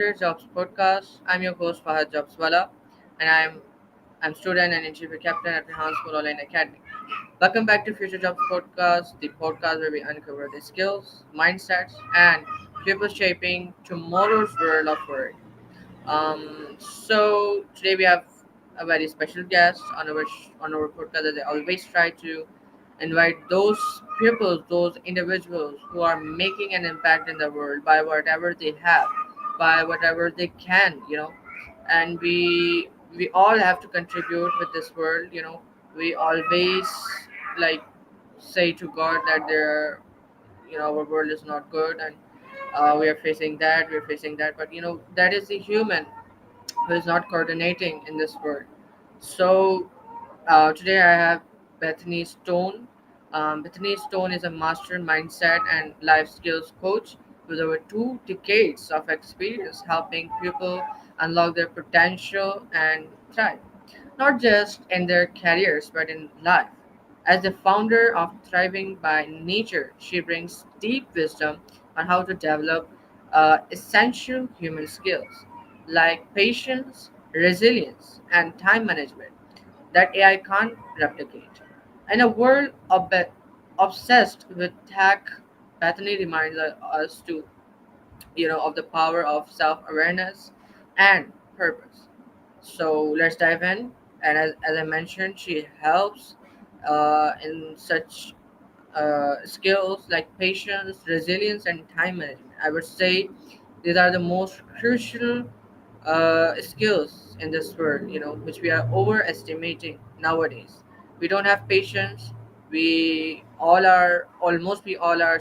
Future Jobs podcast. I'm your host Fahad Jobswala, and I'm student and interview captain at Rehan School Online Academy. Welcome back to Future Jobs podcast, the podcast where we uncover the skills, mindsets, and people shaping tomorrow's world of work. So today we have a very special guest on our podcast. As I always try to invite those people, those individuals who are making an impact in the world by whatever they have, by whatever they can, and we all have to contribute with this world. We always like say to God that our world is not good and we are facing that, we're facing that, but that is the human who is not coordinating in this world. So today I have Bethany Stone. Bethany Stone is a master mindset and life skills coach with over 2 decades of experience helping people unlock their potential and thrive, not just in their careers but in life. As the founder of Thriving by Nature, she brings deep wisdom on how to develop essential human skills like patience, resilience, and time management that AI can't replicate. In a world obsessed with tech, Bethany reminds us of the power of self-awareness and purpose. So let's dive in. And as I mentioned, she helps in such skills like patience, resilience, and time management. I would say these are the most crucial skills in this world, which we are overestimating nowadays. We don't have patience. We all are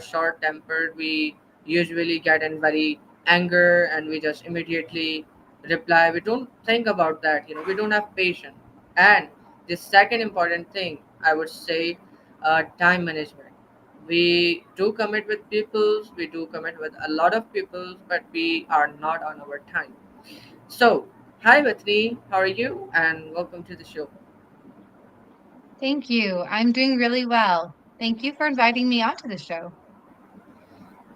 short tempered. We usually get in very anger and we just immediately reply. We don't think about that, we don't have patience. And the second important thing, I would say, time management. We do commit with peoples, we do commit with a lot of peoples, but we are not on our time. So, hi Bethany, how are you? And welcome to the show. Thank you. I'm doing really well. Thank you for inviting me onto the show.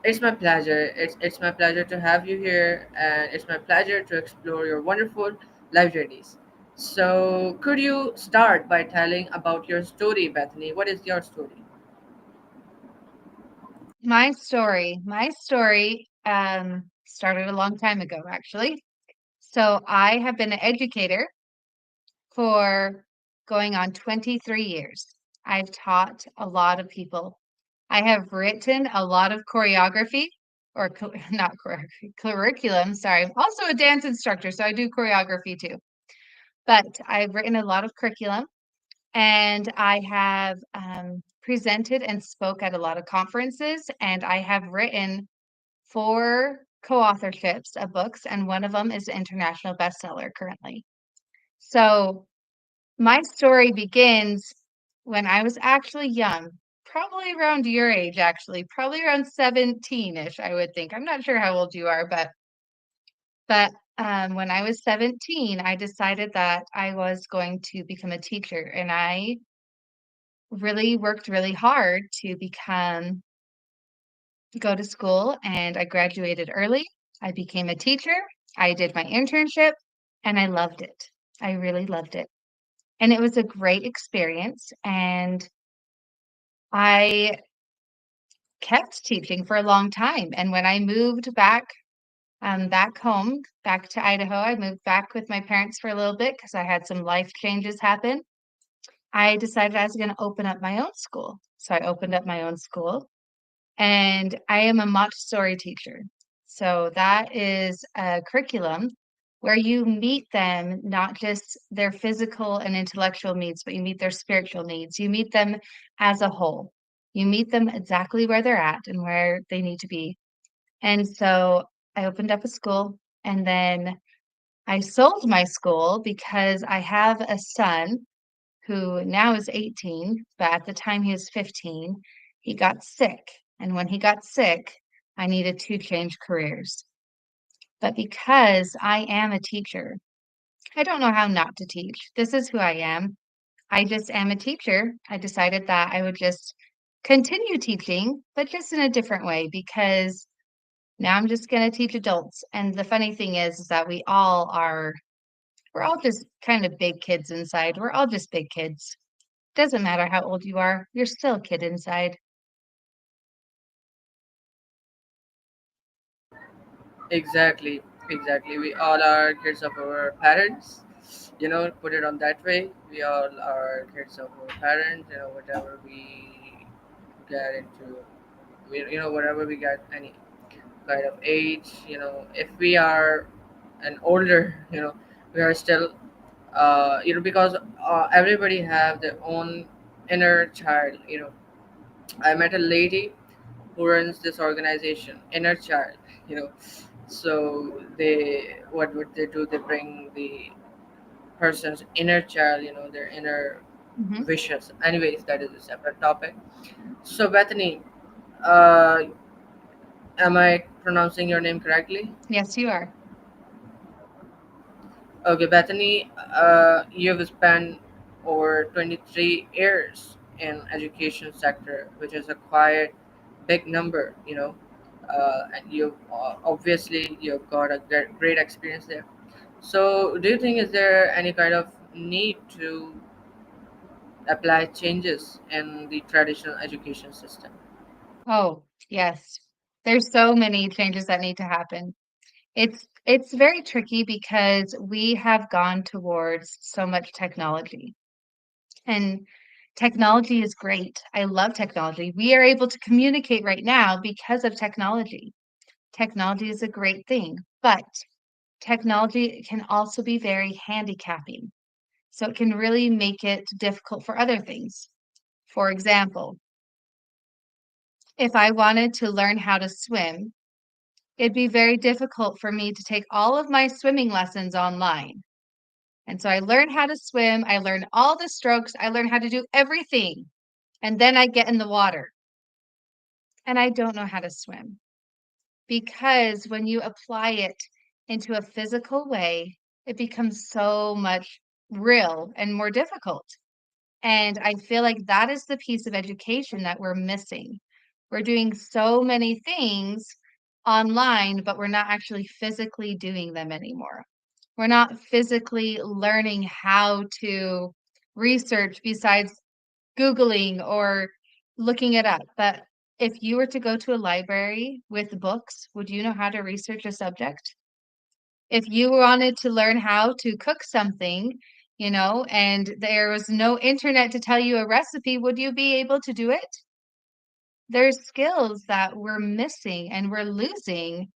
It's my pleasure. It's my pleasure to have you here, and it's my pleasure to explore your wonderful life journeys. So, could you start by telling about your story, Bethany? What is your story? My story started a long time ago, actually. So I have been an educator for going on 23 years. I've taught a lot of people. I have written a lot of choreography or not choreography, curriculum. Sorry. I'm also a dance instructor, so I do choreography too. But I've written a lot of curriculum. And I have presented and spoke at a lot of conferences, and I have written 4 co-authorships of books, and one of them is an international bestseller currently. So my story begins when I was actually young, probably around your age, actually, probably around 17-ish, I would think. I'm not sure how old you are, but when I was 17, I decided that I was going to become a teacher, and I really worked really hard to go to school, and I graduated early. I became a teacher. I did my internship and I loved it. I really loved it. And it was a great experience. And I kept teaching for a long time. And when I moved back home, back to Idaho, I moved back with my parents for a little bit because I had some life changes happen. I decided I was going to open up my own school. So I opened up my own school. And I am a Montessori teacher. So that is a curriculum where you meet them, not just their physical and intellectual needs, but you meet their spiritual needs. You meet them as a whole. You meet them exactly where they're at and where they need to be. And so I opened up a school, and then I sold my school because I have a son who now is 18, but at the time he was 15, he got sick. And when he got sick, I needed to change careers. But because I am a teacher, I don't know how not to teach. This is who I am. I just am a teacher. I decided that I would just continue teaching, but just in a different way because Now I'm just going to teach adults. And the funny thing is that we're all just kind of big kids inside. We're all just big kids. Doesn't matter how old you are, you're still a kid inside. Exactly, exactly. We all are kids of our parents. Put it on that way. We all are kids of our parents. Whatever we get into, whatever we get any kind of age. If we are an older, we are still, because everybody have their own inner child. I met a lady who runs this organization, Inner Child. You know, so what would they do? They bring the person's inner child, their inner Hmm. wishes. Anyways, that is a separate topic. So Bethany, uh, am I pronouncing your name correctly? Yes, you are. Okay, Bethany, you've spent over 23 years in education sector, which is a quite big number, and you obviously you've got a great experience there. So, do you think is there any kind of need to apply changes in the traditional education system? Oh, yes. There's so many changes that need to happen. It's very tricky because we have gone towards so much technology. And technology is great. I love technology. We are able to communicate right now because of technology. Technology is a great thing, but technology can also be very handicapping. So it can really make it difficult for other things. For example, if I wanted to learn how to swim, it'd be very difficult for me to take all of my swimming lessons online. And so I learned how to swim, I learned all the strokes, I learned how to do everything. And then I get in the water and I don't know how to swim. Because when you apply it into a physical way, it becomes so much real and more difficult. And I feel like that is the piece of education that we're missing. We're doing so many things online, but we're not actually physically doing them anymore. We're not physically learning how to research besides Googling or looking it up. But if you were to go to a library with books, would you know how to research a subject? If you wanted to learn how to cook something, and there was no internet to tell you a recipe, would you be able to do it? There's skills that we're missing and we're losing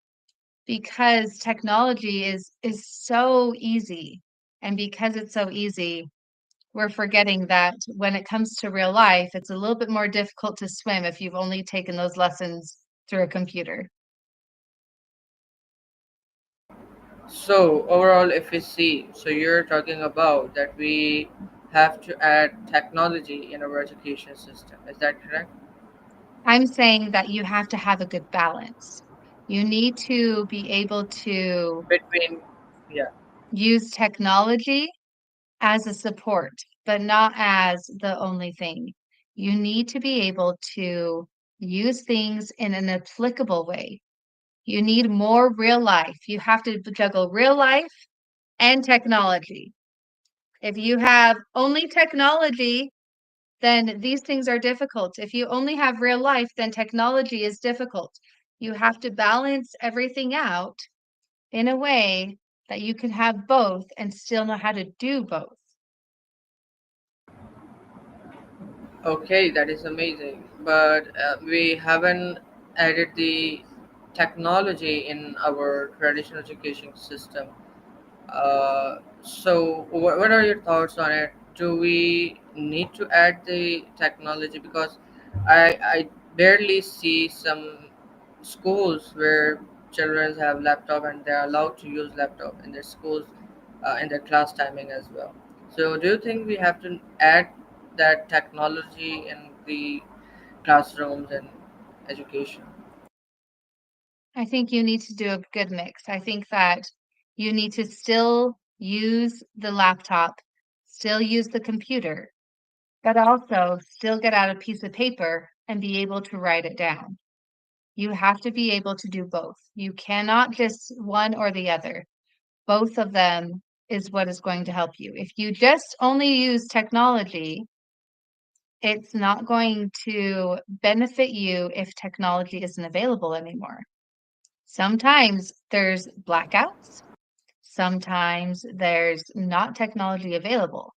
because technology is so easy. And because it's so easy, we're forgetting that when it comes to real life, it's a little bit more difficult to swim if you've only taken those lessons through a computer. So overall, if we see, so you're talking about that we have to add technology in our education system. Is that correct? I'm saying that you have to have a good balance. You need to be able to Between, yeah. use technology as a support, but not as the only thing. You need to be able to use things in an applicable way. You need more real life. You have to juggle real life and technology. If you have only technology, then these things are difficult. If you only have real life, then technology is difficult. You have to balance everything out in a way that you can have both and still know how to do both. Okay, that is amazing. But we haven't added the technology in our traditional education system. So, what are your thoughts on it? Do we need to add the technology? Because I barely see some schools where children have laptop and they are allowed to use laptop in their schools, in their class timing as well. So, do you think we have to add that technology in the classrooms and education? I think you need to do a good mix. I think that you need to still use the laptop, still use the computer, but also still get out a piece of paper and be able to write it down. You have to be able to do both. You cannot just one or the other. Both of them is what is going to help you. If you just only use technology, it's not going to benefit you if technology isn't available anymore. Sometimes there's blackouts, sometimes there's not technology available,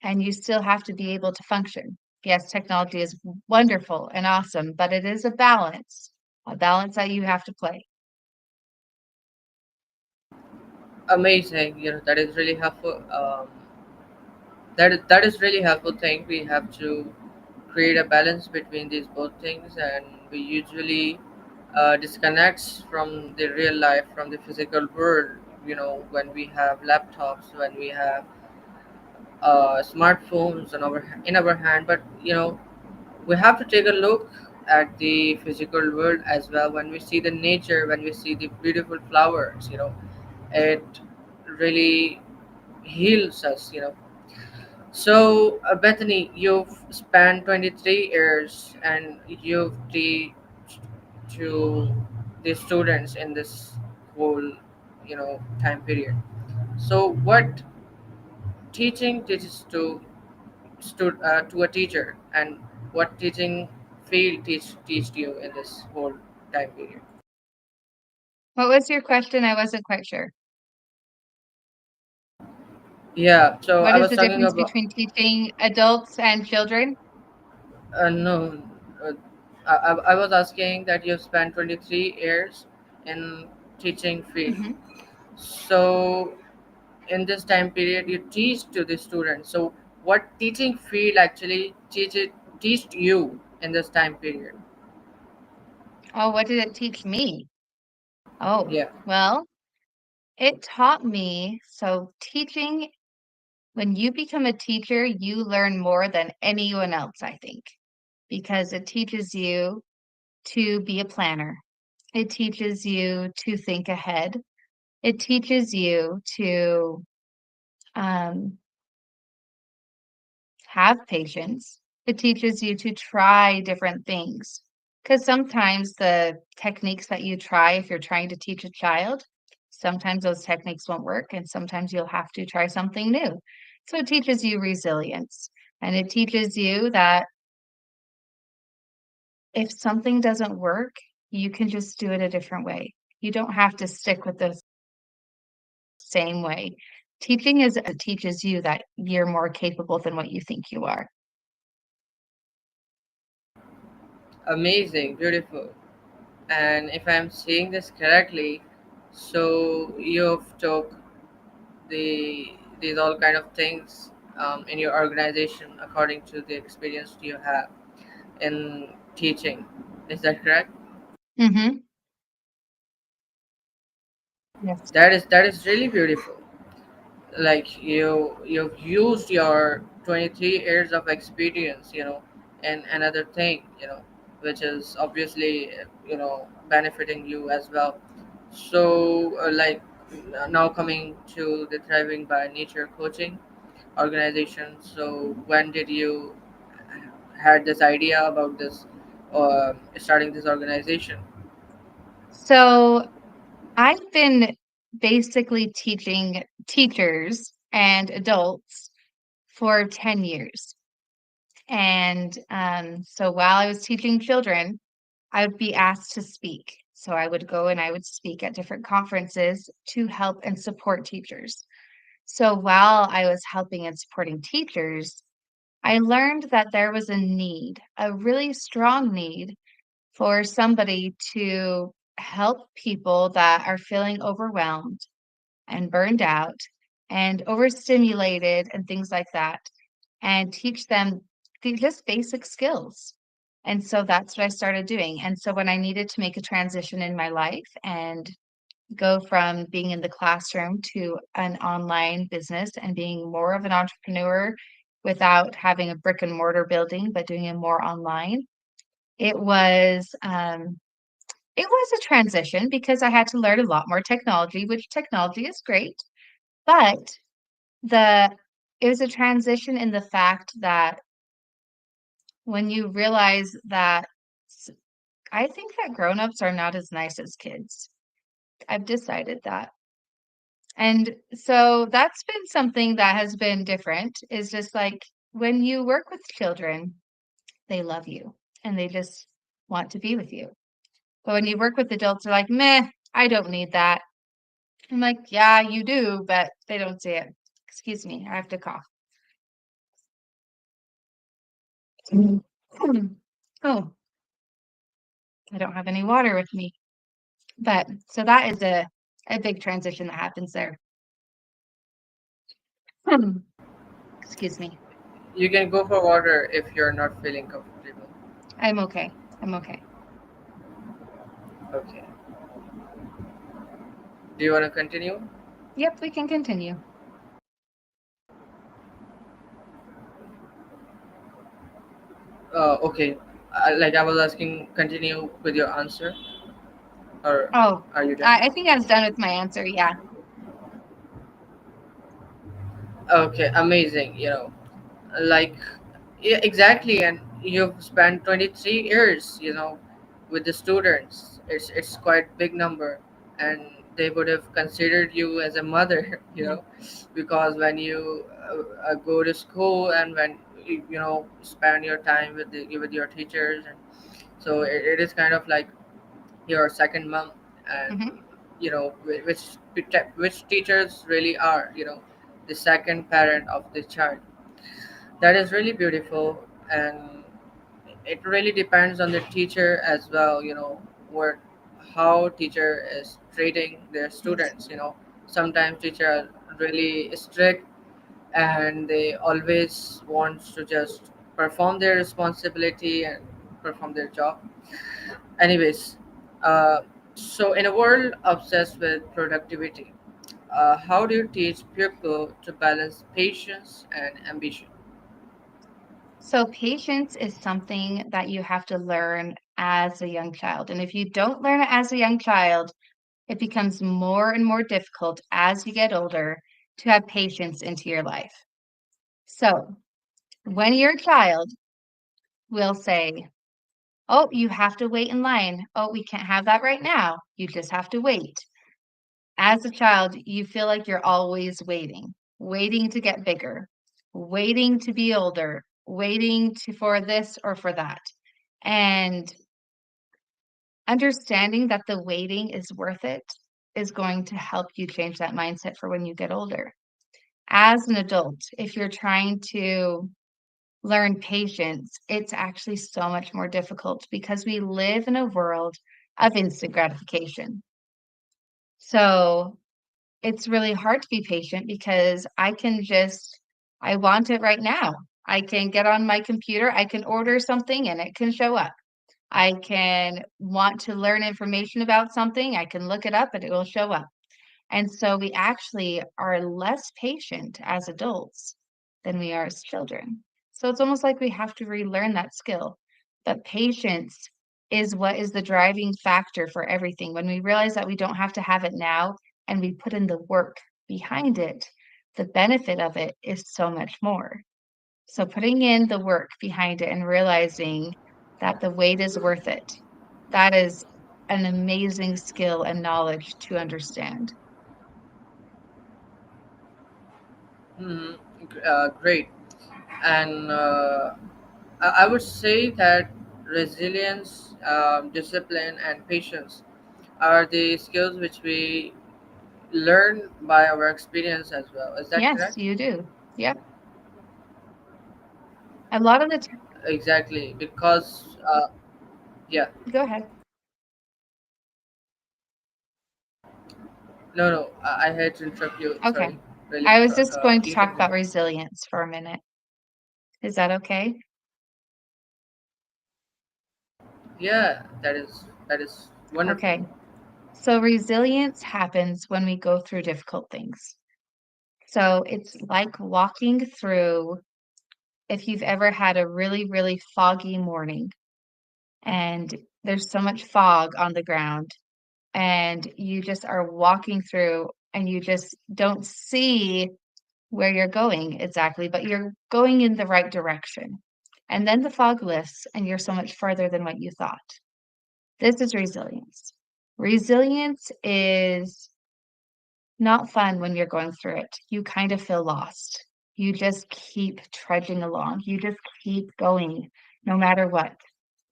and you still have to be able to function. Yes, technology is wonderful and awesome, but it is a balance that you have to play. Amazing. That is really helpful. That is really helpful thing. We have to create a balance between these both things, and we usually disconnects from the real life, from the physical world. When we have laptops, when we have smartphones in our hand, but we have to take a look at the physical world as well. When we see the nature, when we see the beautiful flowers, it really heals us. So, Bethany, you've spent 23 years and you've teach to the students in this whole, time period. So, what teaching teaches to a teacher, and what teaching field teached you in this whole time period? What was your question? I wasn't quite sure. Yeah. So What I is was the talking difference about. between teaching adults and children? No, uh, I was asking that you spent 23 years in teaching field. Hmm. So in this time period, you teach to the students. So what teaching field actually teached you in this time period? Oh, what did it teach me? Oh, Yeah. well, it taught me. So, teaching, when you become a teacher, you learn more than anyone else, I think, because it teaches you to be a planner. It teaches you to think ahead. It teaches you to um, have patience. It teaches you to try different things. Because sometimes the techniques that you try, if you're trying to teach a child, sometimes those techniques won't work, and sometimes you'll have to try something new. So it teaches you resilience. And it teaches you that if something doesn't work, you can just do it a different way. You don't have to stick with the same way. Teaching is it teaches you that you're more capable than what you think you are. Amazing, beautiful. And if I'm seeing this correctly, so you've took these all kind of things in your organization according to the experience you have in teaching. Is that correct? Hmm. Yes. That is really beautiful. Like you've used your 23 years of experience, and another thing, which is obviously benefiting you as well. So now coming to the Thriving by Nature coaching organization. So when did you had this idea about this, starting this organization? So I've been basically teaching teachers and adults for 10 years. And so while I was teaching children, I would be asked to speak. So I would go and I would speak at different conferences to help and support teachers. So while I was helping and supporting teachers, I learned that there was a need, a really strong need for somebody to help people that are feeling overwhelmed and burned out and overstimulated and things like that, and teach them just basic skills. And so that's what I started doing. And so when I needed to make a transition in my life and go from being in the classroom to an online business and being more of an entrepreneur without having a brick and mortar building, but doing it more online, it was um, it was a transition because I had to learn a lot more technology, which technology is great, but the it was a transition in the fact that when you realize that I think that grown-ups are not as nice as kids. I've decided that. And so that's been something that has been different, is just like when you work with children, they love you and they just want to be with you. But when you work with adults, they're like, meh, I don't need that. I'm like, yeah, you do, but they don't see it. Excuse me, I have to cough. Mm. Oh, I don't have any water with me. But so that is a big transition that happens there. Excuse me. You can go for water if you're not feeling comfortable. I'm okay. I'm okay. Okay. Do you want to continue? Yep, we can continue. Okay. Like I was asking, continue with your answer, or Oh, are you done? I think I was done with my answer. Yeah. Okay, amazing. Like, yeah, exactly. And you've spent 23 years, with the students. It's quite big number, and they would have considered you as a mother, Mhm. because when you go to school and when spend your time with your teachers, and so it is kind of like your second mom. And Mhm. which teachers really are, the second parent of the child. That is really beautiful. And it really depends on the teacher as well, what how teacher is treating their Yes. students. Sometimes teacher are really strict, and they always want to just perform their responsibility and perform their job. Anyways, uh, so in a world obsessed with productivity, how do you teach people to balance patience and ambition? So patience is something that you have to learn as a young child. And if you don't learn it as a young child, it becomes more and more difficult as you get older to have patience into your life. So when you're a child, we'll say, oh, you have to wait in line. Oh, we can't have that right now. You just have to wait. As a child, you feel like you're always waiting, waiting to get bigger, waiting to be older, waiting for this or for that. And understanding that the waiting is worth it is going to help you change that mindset for when you get older. As an adult, if you're trying to learn patience, it's actually so much more difficult because we live in a world of instant gratification. So it's really hard to be patient because I want it right now. I can get on my computer, I can order something and it can show up. I can want to learn information about something, I can look it up and it will show up. And so we actually are less patient as adults than we are as children. So it's almost like we have to relearn that skill. But patience is what is the driving factor for everything. When we realize that we don't have to have it now and we put in the work behind it, the benefit of it is so much more. So putting in the work behind it and realizing that the wait is worth it, that is an amazing skill and knowledge to understand. Great. And I would say that resilience, discipline, and patience are the skills which we learn by our experience as well. Is that Yes, correct? you do. Yep. A lot of the time. Exactly. Because, yeah, Go ahead. no, no, I had to interrupt you. Okay. Sorry, really. I was just going to You talk can about go. resilience for a minute. Is that okay? Yeah, that is wonderful. Okay. So resilience happens when we go through difficult things. So it's like walking through, if you've ever had a really, really foggy morning and there's so much fog on the ground and you just are walking through and you just don't see where you're going exactly, but you're going in the right direction. And then the fog lifts and you're so much further than what you thought. This is resilience. Resilience is not fun when you're going through it. You kind of feel lost. You just keep trudging along. You just keep going no matter what.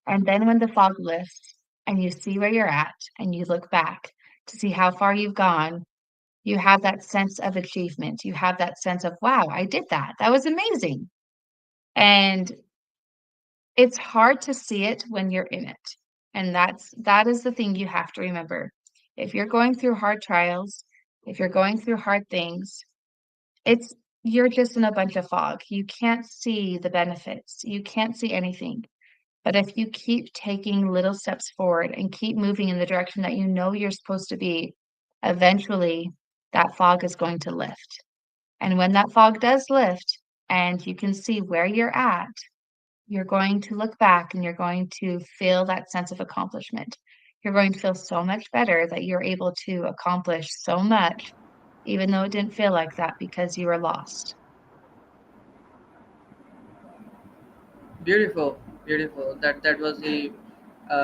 And then when the fog lifts and you see where you're at and you look back to see how far you've gone, you have that sense of achievement. You have that sense of, wow, I did that. That was amazing. And it's hard to see it when you're in it. And that is the thing you have to remember. If you're going through hard trials, if you're going through hard things, it's you're just in a bunch of fog. You can't see the benefits. You can't see anything. But if you keep taking little steps forward and keep moving in the direction that you know you're supposed to be, eventually that fog is going to lift. And when that fog does lift and you can see where you're at, you're going to look back and you're going to feel that sense of accomplishment. You're going to feel so much better that you're able to accomplish so much, even though it didn't feel like that because you were lost. Beautiful, beautiful. That was a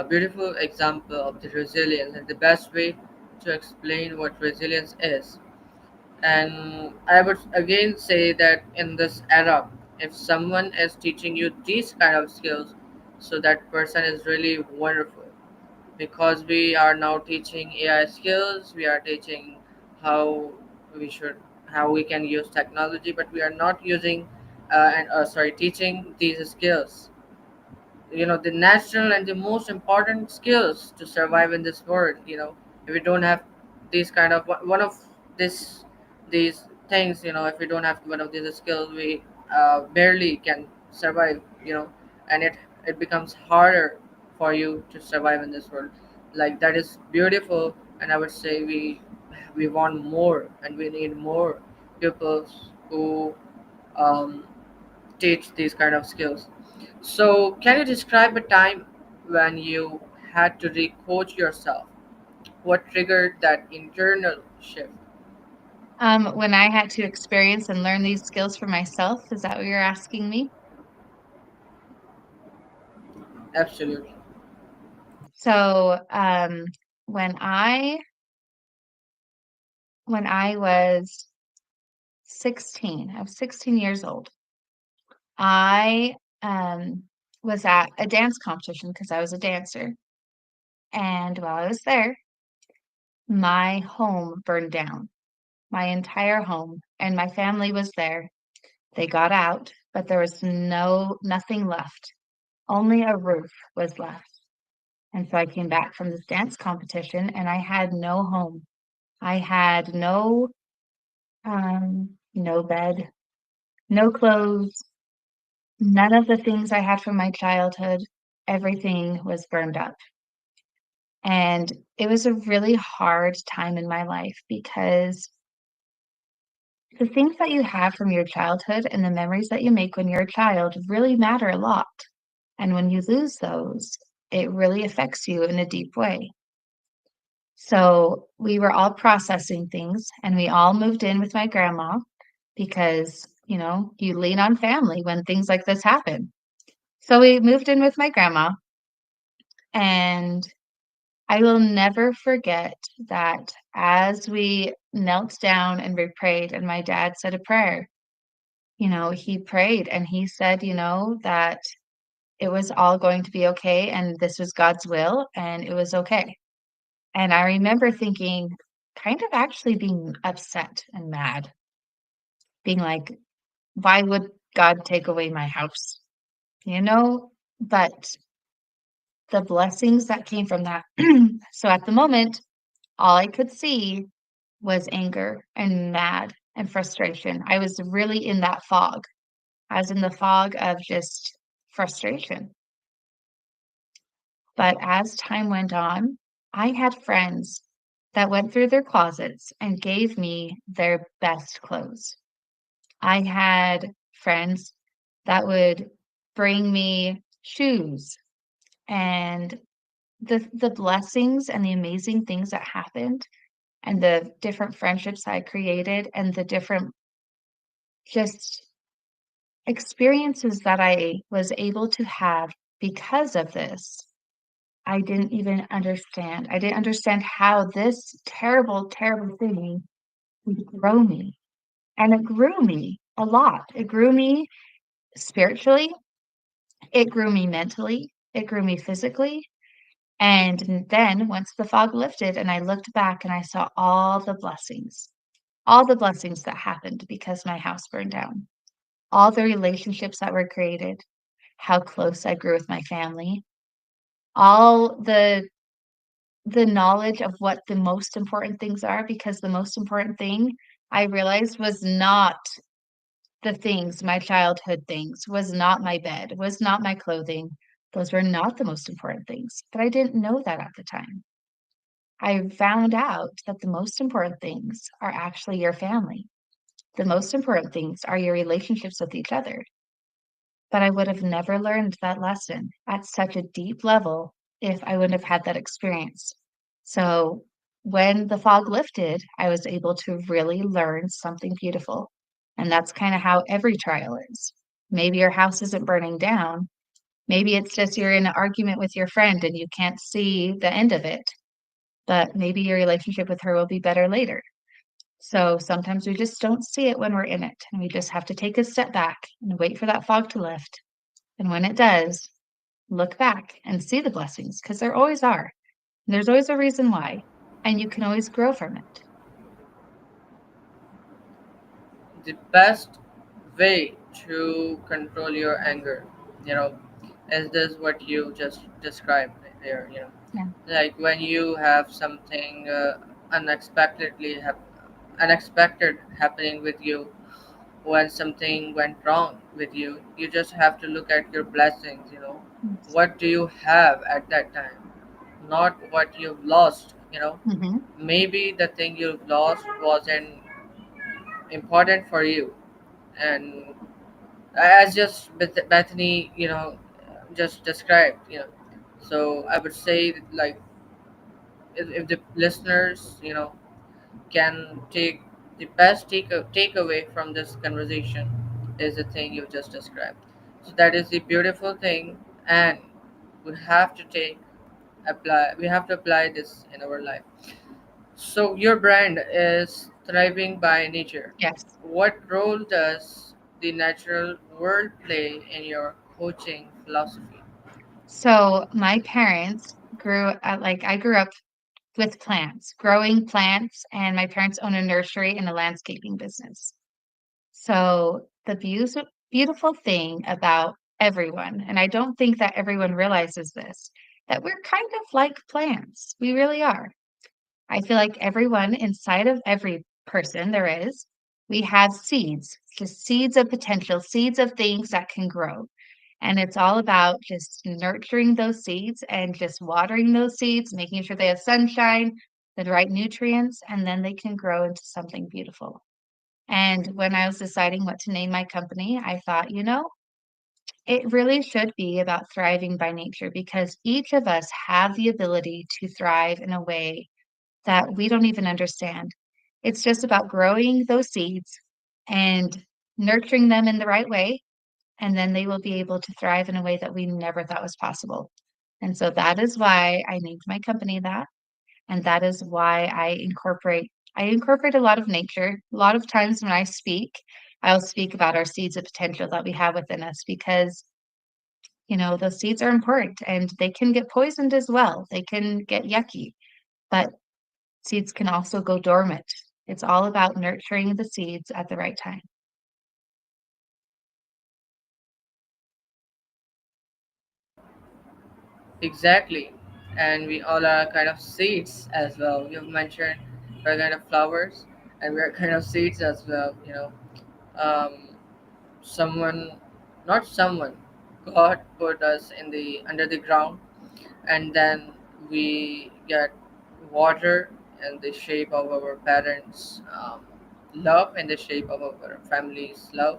beautiful example of the resilience and the best way to explain what resilience is. And I would again say that in this era, if someone is teaching you these kind of skills, so that person is really wonderful, because we are now teaching AI skills, we are teaching how we should how we can use technology, but we are not using and sorry teaching these skills, the natural and the most important skills to survive in this world. If we don't have these kind of one of this these things, if we don't have one of these skills, we barely can survive. And it becomes harder for you to survive in this world. Like, that is beautiful, and I would say we want more, and we need more people who um, teach these kind of skills. So, can you describe a time when you had to re-coach yourself? What triggered that internal shift? When I had to experience and learn these skills for myself, is that what you're asking me? Absolutely. So, when I when I was 16, I was 16 years old. I was at a dance competition because I was a dancer. And while I was there, my home burned down, my entire home, and my family was there. They got out, but there was nothing left. Only a roof was left. And so I came back from this dance competition and I had no home. I had no bed, no clothes, none of the things I had from my childhood. Everything was burned up. And it was a really hard time in my life because the things that you have from your childhood and the memories that you make when you're a child really matter a lot. And when you lose those, it really affects you in a deep way. So we were all processing things and we all moved in with my grandma because, you lean on family when things like this happen. So we moved in with my grandma, and I will never forget that as we knelt down and we prayed, and my dad said a prayer, he prayed and he said, that it was all going to be okay and this was God's will and it was okay. And I remember thinking, kind of actually being upset and mad, being like, why would God take away my house? You know? But the blessings that came from that. So at the moment, all I could see was anger and mad and frustration. I was really in that fog. I was in the fog of just frustration. But as time went on, I had friends that went through their closets and gave me their best clothes. I had friends that would bring me shoes and the blessings and the amazing things that happened and the different friendships I created and the different just experiences that I was able to have because of this. I didn't even understand. I didn't understand how this terrible, terrible thing would grow me. And it grew me a lot. It grew me spiritually, it grew me mentally, it grew me physically. And then once the fog lifted and I looked back and I saw all the blessings that happened because my house burned down, all the relationships that were created, how close I grew with my family, all the knowledge of what the most important things are, because the most important thing I realized was not the things, my childhood things, was not my bed, was not my clothing. Those were not the most important things, but I didn't know that at the time. I found out that the most important things are actually your family. The most important things are your relationships with each other. But I would have never learned that lesson at such a deep level if I wouldn't have had that experience. So when the fog lifted, I was able to really learn something beautiful. And that's kind of how every trial is. Maybe your house isn't burning down. Maybe it's just you're in an argument with your friend and you can't see the end of it. But maybe your relationship with her will be better later. So sometimes we just don't see it when we're in it. And we just have to take a step back and wait for that fog to lift. And when it does, look back and see the blessings because there always are. There's always a reason why, and you can always grow from it. The best way to control your anger, you know, is this what you just described there, Yeah. like when you have something unexpected happening with you, when something went wrong with you, you just have to look at your blessings, Yes. what do you have at that time, not what you've lost, Hmm. maybe the thing you've lost wasn't important for you. And as just Bethany, just described, so I would say that, like, if the listeners, can take the best takeaway from this conversation is the thing you just described. So that is the beautiful thing, and we have to apply this in our life. So your brand is thriving by nature. Yes. What role does the natural world play in your coaching philosophy? So my parents I grew up with plants, growing plants, and my parents own a nursery and a landscaping business. So the beautiful thing about everyone, and I don't think that everyone realizes this, that we're kind of like plants. We really are. I feel like everyone inside of every person there is, we have seeds, just seeds of potential, seeds of things that can grow. And it's all about just nurturing those seeds and just watering those seeds, making sure they have sunshine, the right nutrients, and then they can grow into something beautiful. And when I was deciding what to name my company, I thought, it really should be about thriving by nature because each of us have the ability to thrive in a way that we don't even understand. It's just about growing those seeds and nurturing them in the right way, and then they will be able to thrive in a way that we never thought was possible. And so that is why I named my company that, and that is why I incorporate a lot of nature. A lot of times when I speak, I'll speak about our seeds of potential that we have within us because those seeds are important and they can get poisoned as well. They can get yucky, but seeds can also go dormant. It's all about nurturing the seeds at the right time. Exactly. And we all are kind of seeds as well. You've mentioned we're kind of flowers and we're kind of seeds as well, Um, someone, not someone, God put us in the under the ground, and then we get water in the shape of our parents' love, in the shape of our family's love,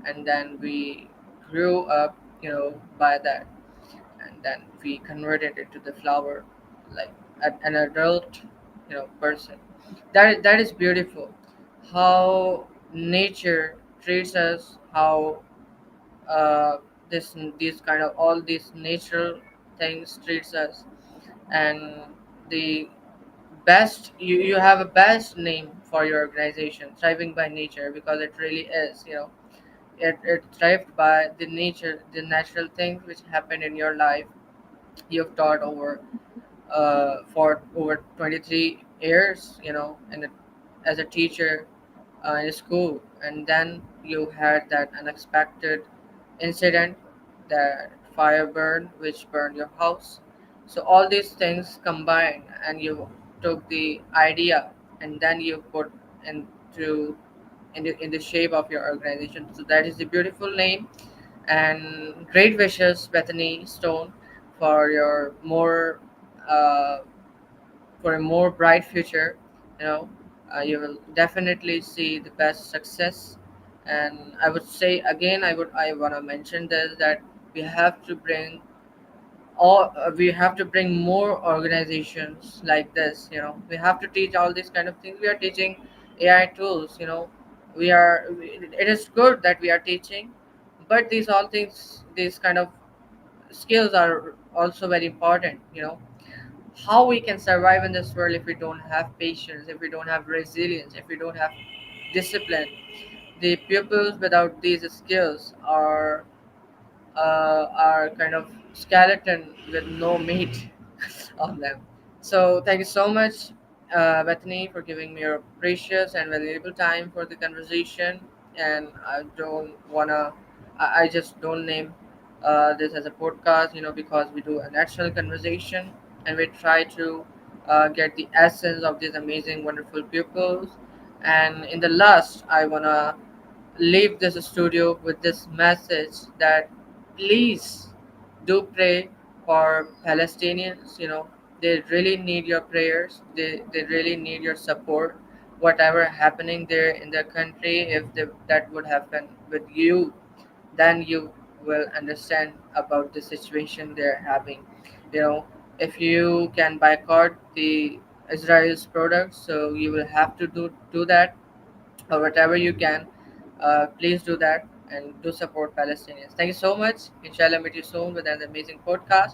and then we grew up, by that, and then we converted it to the flower, like an adult, person. That is beautiful. How nature treats us, how uh, this these kind of all these natural things treats us. And the best, you have a best name for your organization, Thriving by Nature, because it really is, it thrived by the nature, the natural things which happened in your life. You've taught over for over 23 years, and as a teacher in school, and then you had that unexpected incident, that fire burn which burned your house. So all these things combined, and you took the idea, and then you put into in the shape of your organization. So that is the beautiful name. And great wishes, Bethany Stone, for your more uh, for a more bright future. You know, you will definitely see the best success. And I would say again, I want to mention this, that we have to bring we have to bring more organizations like this. We have to teach all these kind of things. We are teaching AI tools. It is good that we are teaching, but these all things, these kind of skills are also very important. How we can survive in this world if we don't have patience, if we don't have resilience, if we don't have discipline. The pupils without these skills are kind of skeleton with no meat on them. So thank you so much, Bethany, for giving me your precious and valuable time for the conversation. And I just don't name this as a podcast, because we do a natural conversation, and we try to get the essence of these amazing, wonderful pupils. And in the last, I wanna leave this studio with this message, that please do pray for Palestinians. They really need your prayers. They really need your support. Whatever happening there in their country, if that would happen with you, then you will understand about the situation they're having. You know, if you can boycott the Israel's products, so you will have to do that, or whatever you can. Please do that and do support Palestinians. Thank you so much. Inshallah, meet you soon with an amazing podcast.